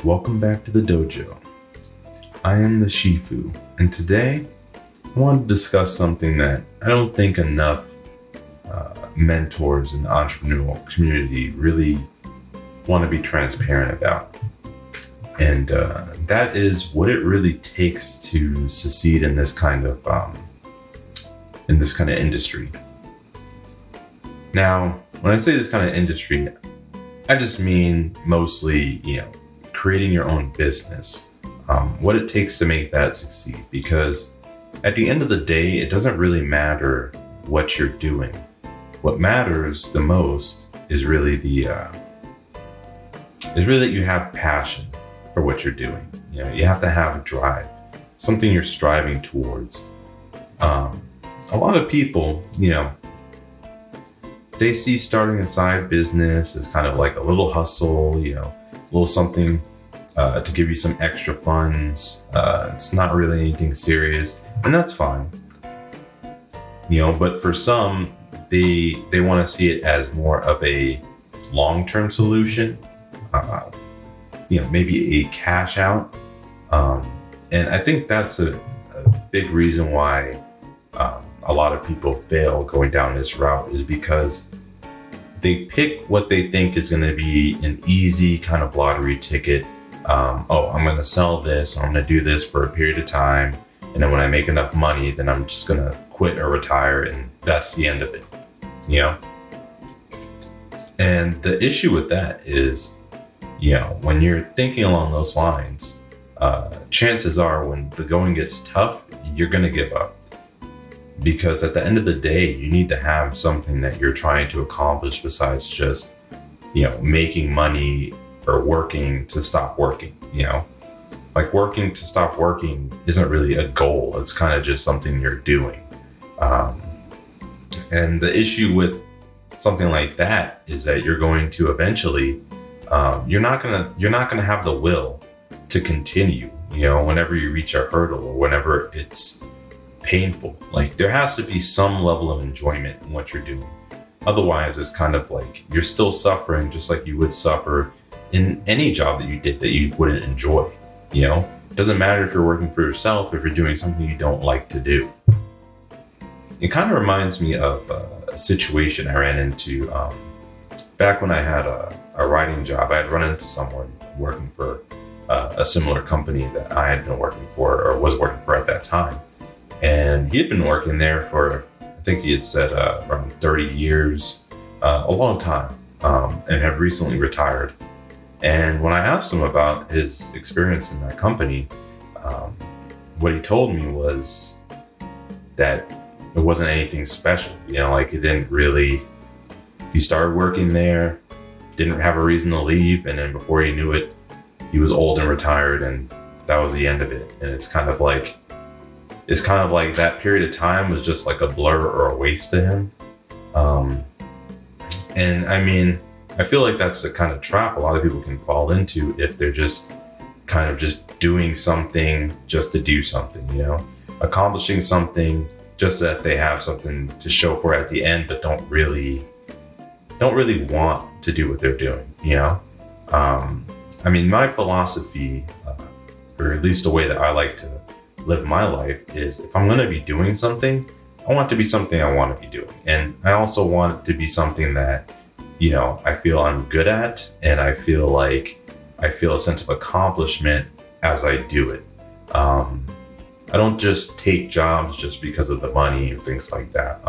Welcome back to the dojo. I am the Go-Shīfù, and today I want to discuss something that I don't think enough mentors in the entrepreneurial community really want to be transparent about. And that is what it really takes to succeed in this kind of industry. Now, when I say this kind of industry, I just mean mostly, creating your own business, what it takes to make that succeed. Because at the end of the day, it doesn't really matter what you're doing. What matters the most is really that you have passion for what you're doing. You have to have drive, something you're striving towards. A lot of people, they see starting a side business as kind of like a little hustle, a little something to give you some extra funds. It's not really anything serious, and that's fine. But for some, they want to see it as more of a long-term solution, maybe a cash out. And I think that's a big reason why a lot of people fail going down this route, is because they pick what they think is going to be an easy kind of lottery ticket. I'm going to sell this, or I'm going to do this for a period of time, and then when I make enough money, then I'm just going to quit or retire, and that's the end of it. And the issue with that is, when you're thinking along those lines, chances are when the going gets tough, you're going to give up. Because at the end of the day, you need to have something that you're trying to accomplish besides just, making money or working to stop working. Like working to stop working isn't really a goal. It's kind of just something you're doing. And the issue with something like that is that you're going to eventually, you're not gonna have the will to continue. Whenever you reach a hurdle or whenever it's painful, like there has to be some level of enjoyment in what you're doing. Otherwise, it's kind of like you're still suffering, just like you would suffer in any job that you did that you wouldn't enjoy. It doesn't matter if you're working for yourself, if you're doing something you don't like to do. It kind of reminds me of a situation I ran into back when I had a writing job. I had run into someone working for a similar company that I had been working for, or was working for at that time. And he had been working there for, I think he had said around 30 years, a long time, and had recently retired. And when I asked him about his experience in that company, what he told me was that it wasn't anything special. It didn't really, he started working there, didn't have a reason to leave, and then before he knew it, he was old and retired, and that was the end of it. And it's kind of like that period of time was just like a blur or a waste to him. And I mean, I feel like that's the kind of trap a lot of people can fall into if they're just kind of just doing something just to do something, accomplishing something just that they have something to show for it at the end, but don't really want to do what they're doing. I mean, my philosophy, or at least the way that I like to live my life, is if I'm going to be doing something, I want it to be something I want to be doing. And I also want it to be something that, I feel I'm good at, and I feel a sense of accomplishment as I do it. I don't just take jobs just because of the money and things like that.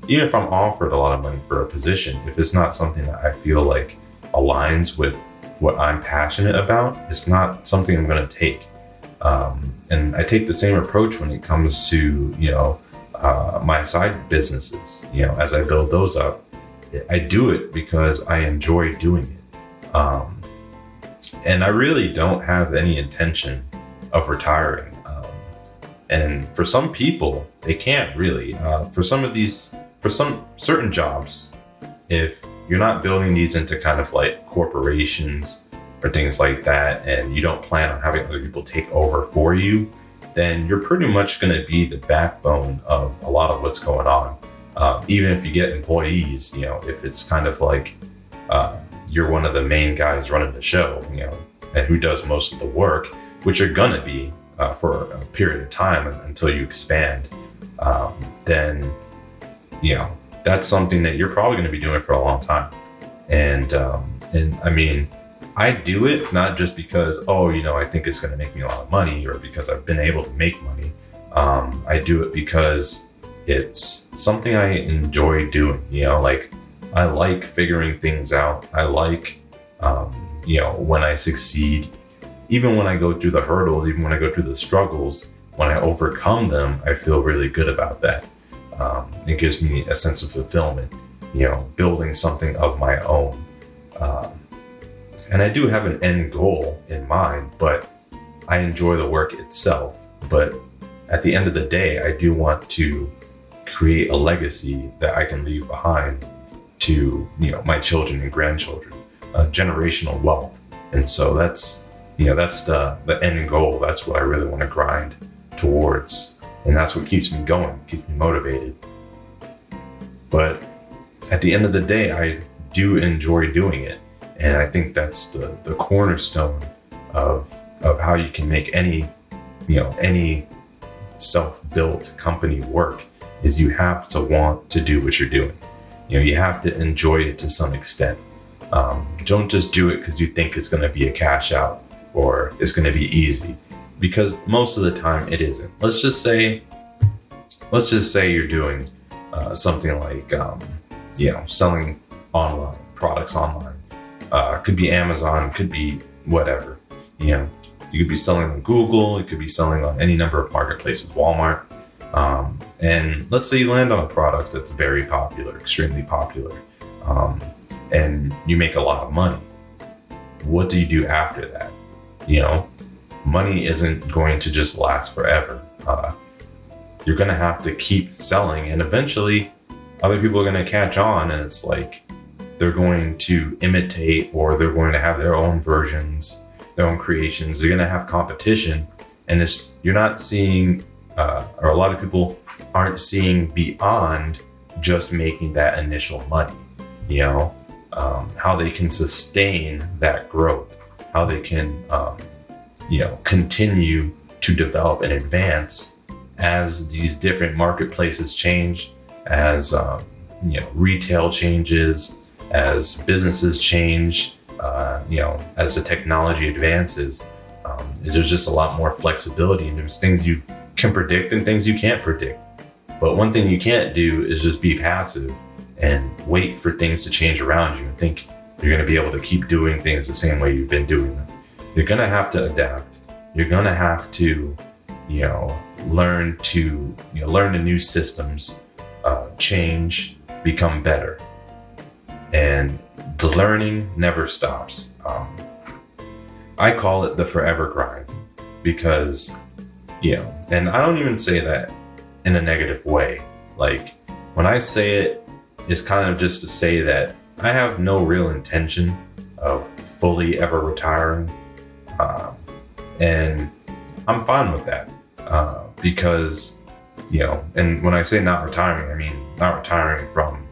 Even if I'm offered a lot of money for a position, if it's not something that I feel like aligns with what I'm passionate about, it's not something I'm going to take. And I take the same approach when it comes to, my side businesses. As I build those up, I do it because I enjoy doing it. And I really don't have any intention of retiring. And for some people, they can't really. For some certain jobs, if you're not building these into kind of like corporations or things like that, and you don't plan on having other people take over for you, then you're pretty much going to be the backbone of a lot of what's going on. Even if you get employees, if it's kind of like you're one of the main guys running the show, and who does most of the work, which are gonna be for a period of time until you expand, then that's something that you're probably going to be doing for a long time. And I mean, I do it not just because I think it's going to make me a lot of money, or because I've been able to make money. I do it because it's something I enjoy doing. Like, I like figuring things out. I like when I succeed, even when I go through the hurdles, even when I go through the struggles, when I overcome them, I feel really good about that. It gives me a sense of fulfillment, building something of my own. And I do have an end goal in mind, but I enjoy the work itself. But at the end of the day, I do want to create a legacy that I can leave behind to, my children and grandchildren, generational wealth. And so that's the end goal. That's what I really want to grind towards. And that's what keeps me going, keeps me motivated. But at the end of the day, I do enjoy doing it. And I think that's the cornerstone of how you can make any self-built company work, is you have to want to do what you're doing. You have to enjoy it to some extent. Don't just do it because you think it's going to be a cash out or it's going to be easy, because most of the time it isn't. Let's just say you're doing something like selling online products online. Could be Amazon, could be whatever. You could be selling on Google. You could be selling on any number of marketplaces, Walmart. And let's say you land on a product that's very popular, extremely popular, and you make a lot of money. What do you do after that? Money isn't going to just last forever. You're going to have to keep selling, and eventually other people are going to catch on, and it's like they're going to imitate, or they're going to have their own versions, their own creations. They're going to have competition, and you're not seeing, or a lot of people aren't seeing beyond just making that initial money. How they can sustain that growth, how they can continue to develop and advance as these different marketplaces change, as retail changes, as businesses change, as the technology advances. There's just a lot more flexibility, and there's things you can predict and things you can't predict. But one thing you can't do is just be passive and wait for things to change around you and think you're going to be able to keep doing things the same way you've been doing them. You're going to have to adapt. You're going to have to, learn the new systems, change, become better. And the learning never stops. I call it the forever grind, because, and I don't even say that in a negative way. Like, when I say it, it's kind of just to say that I have no real intention of fully ever retiring. And I'm fine with that, because, and when I say not retiring, I mean not retiring from,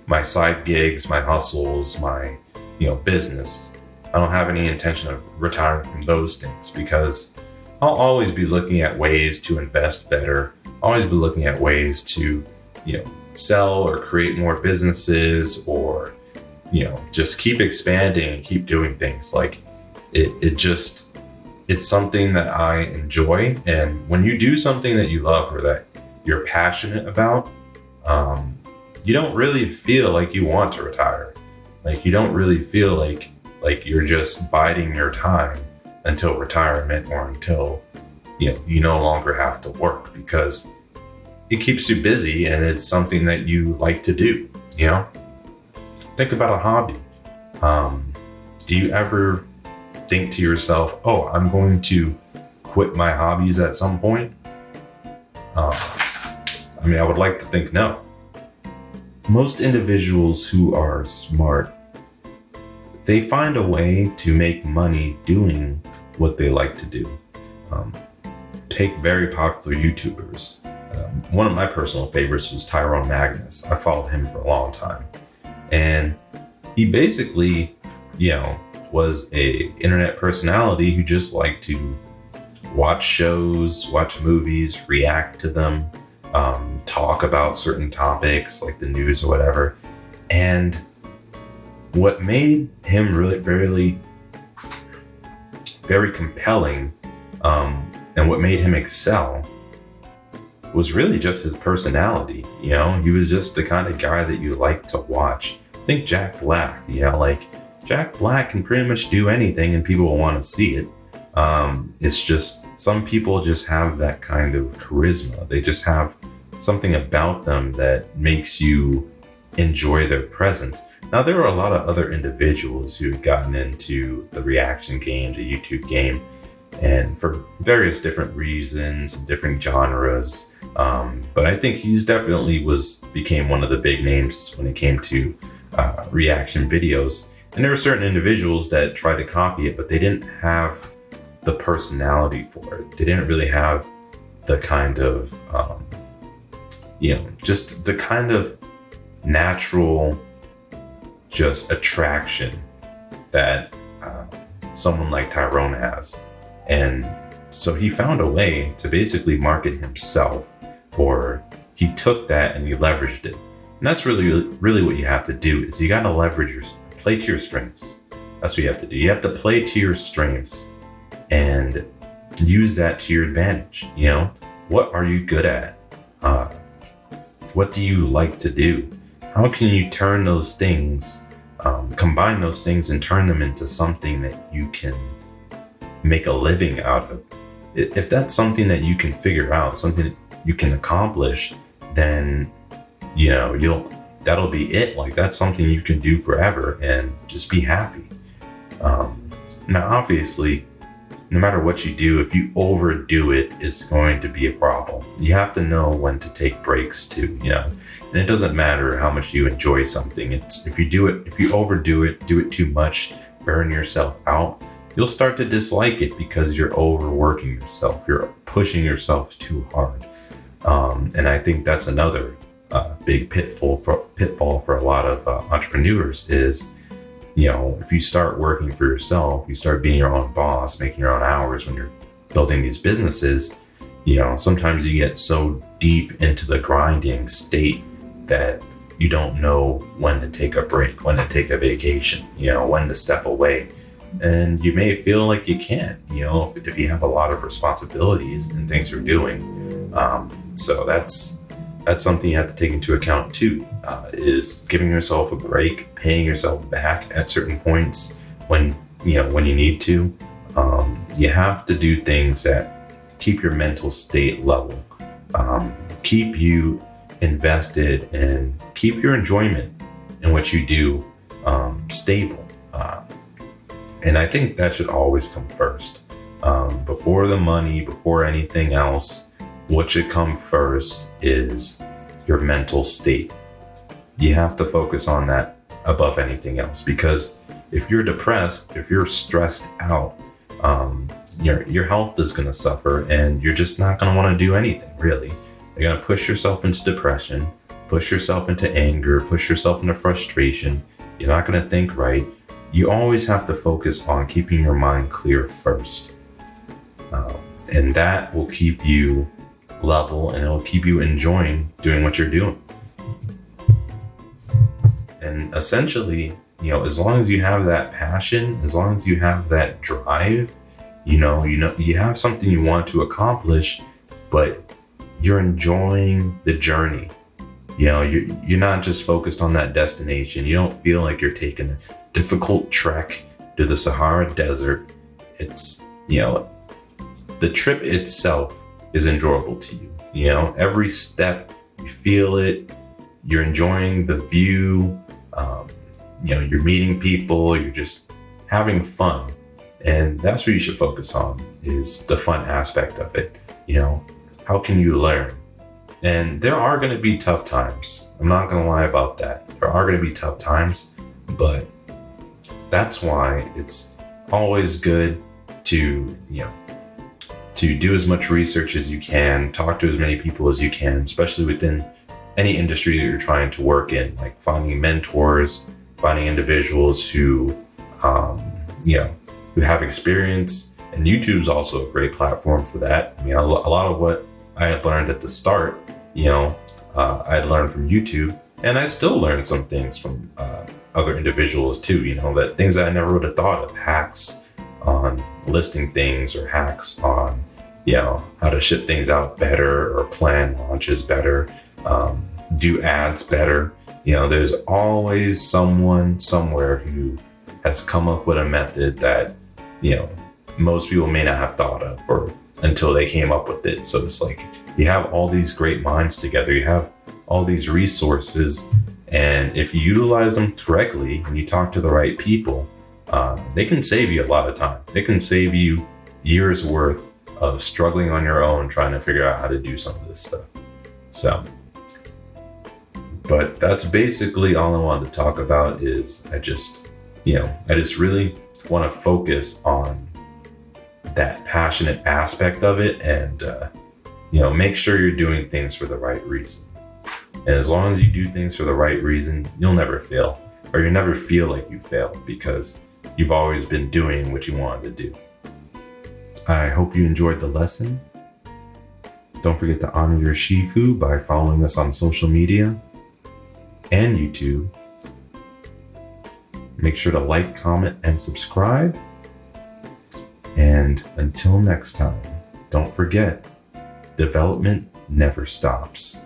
my side gigs, my hustles, my, business. I don't have any intention of retiring from those things, because I'll always be looking at ways to invest better. I'll always be looking at ways to, sell or create more businesses, or, just keep expanding and keep doing things. Like, it's something that I enjoy. And when you do something that you love or that you're passionate about, you don't really feel like you want to retire. Like, you don't really feel like you're just biding your time until retirement, or until, you no longer have to work, because it keeps you busy and it's something that you like to do. Think about a hobby. Do you ever think to yourself, oh, I'm going to quit my hobbies at some point? I would like to think no. Most individuals who are smart, they find a way to make money doing what they like to do. Take very popular YouTubers. One of my personal favorites was Tyrone Magnus. I followed him for a long time. And he basically, was a internet personality who just liked to watch shows, watch movies, react to them, talk about certain topics like the news or whatever. And what made him really very compelling, and what made him excel was really just his personality. You know, he was just the kind of guy that you like to watch. Think Jack Black, you know, like Jack Black can pretty much do anything and people will want to see it. It's just some people just have that kind of charisma. They just have something about them that makes you enjoy their presence. Now, there are a lot of other individuals who have gotten into the reaction game, the YouTube game, and for various different reasons and different genres. But I think he's definitely became one of the big names when it came to reaction videos. And there were certain individuals that tried to copy it, but they didn't have the personality for it. They didn't really have the kind of, just the kind of natural just attraction that someone like Tyrone has. And so he found a way to basically market himself, or he took that and he leveraged it. And that's really what you have to do, is you got to play to your strengths. That's what you have to do. You have to play to your strengths and use that to your advantage. You know, what are you good at? What do you like to do? How can you turn those things, combine those things and turn them into something that you can make a living out of? If that's something that you can figure out, something that you can accomplish, then, you know, that'll be it. Like, that's something you can do forever and just be happy. Now, obviously, no matter what you do, if you overdo it, it's going to be a problem. You have to know when to take breaks too, you know, and it doesn't matter how much you enjoy something. If you overdo it, do it too much, burn yourself out, you'll start to dislike it because you're overworking yourself. You're pushing yourself too hard. And I think that's another big pitfall for a lot of entrepreneurs is, you know, if you start working for yourself, you start being your own boss, making your own hours when you're building these businesses, you know, sometimes you get so deep into the grinding state that you don't know when to take a break, when to take a vacation, you know, when to step away. And you may feel like you can't, you know, if you have a lot of responsibilities and things you're doing. So that's something you have to take into account too, is giving yourself a break, paying yourself back at certain points when you need to. You have to do things that keep your mental state level, keep you invested, and keep your enjoyment in what you do stable. And I think that should always come first. Before the money, before anything else, what should come first is your mental state. You have to focus on that above anything else, because if you're depressed, if you're stressed out, your health is going to suffer, and you're just not going to want to do anything, really. You're going to push yourself into depression, push yourself into anger, push yourself into frustration. You're not going to think right. You always have to focus on keeping your mind clear first. And that will keep you level, and it'll keep you enjoying doing what you're doing. And essentially, you know, as long as you have that passion, as long as you have that drive, you know, you have something you want to accomplish, but you're enjoying the journey. You know, you're not just focused on that destination. You don't feel like you're taking a difficult trek to the Sahara Desert. It's, you know, the trip itself is enjoyable to you. You know, every step, you feel it, you're enjoying the view, you know, you're meeting people, you're just having fun. And that's what you should focus on, is the fun aspect of it. You know, how can you learn? And there are going to be tough times. I'm not going to lie about that. There are going to be tough times, but that's why it's always good to, you know, to do as much research as you can, talk to as many people as you can, especially within any industry that you're trying to work in, like finding mentors, finding individuals who who have experience. And YouTube's also a great platform for that. I mean, a lot of what I had learned at the start, I learned from YouTube, and I still learn some things from other individuals too, that things that I never would have thought of, hacks on listing things, or hacks on, how to ship things out better, or plan launches better, do ads better. There's always someone somewhere who has come up with a method that, most people may not have thought of, or until they came up with it. So it's like, you have all these great minds together, you have all these resources, and if you utilize them correctly and you talk to the right people, they can save you a lot of time. They can save you years worth of struggling on your own, trying to figure out how to do some of this stuff. So, but that's basically all I wanted to talk about. Is I just really want to focus on that passionate aspect of it, and make sure you're doing things for the right reason. And as long as you do things for the right reason, you'll never fail, or you never feel like you failed, because you've always been doing what you wanted to do. I hope you enjoyed the lesson. Don't forget to honor your Shifu by following us on social media and YouTube. Make sure to like, comment, and subscribe. And until next time, don't forget, development never stops.